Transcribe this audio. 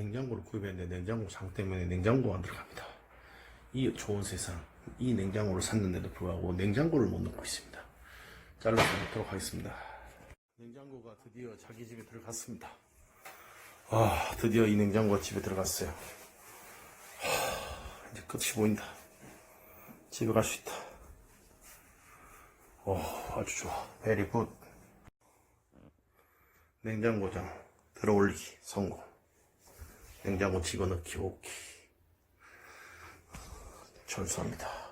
냉장고를 구입했는데 냉장고 장 때문에 냉장고가 안 들어갑니다. 이 좋은 세상, 이 냉장고를 샀는데도 불구하고 냉장고를 못 넣고 있습니다. 잘라서 넣도록 하겠습니다. 냉장고가 드디어 자기 집에 들어갔습니다. 드디어 이 냉장고가 집에 들어갔어요. 이제 끝이 보인다. 집에 갈 수 있다. 아주 좋아. 베리 굿. 냉장고장 들어올리기 성공. 냉장고 집어넣기 오케이. 철수합니다.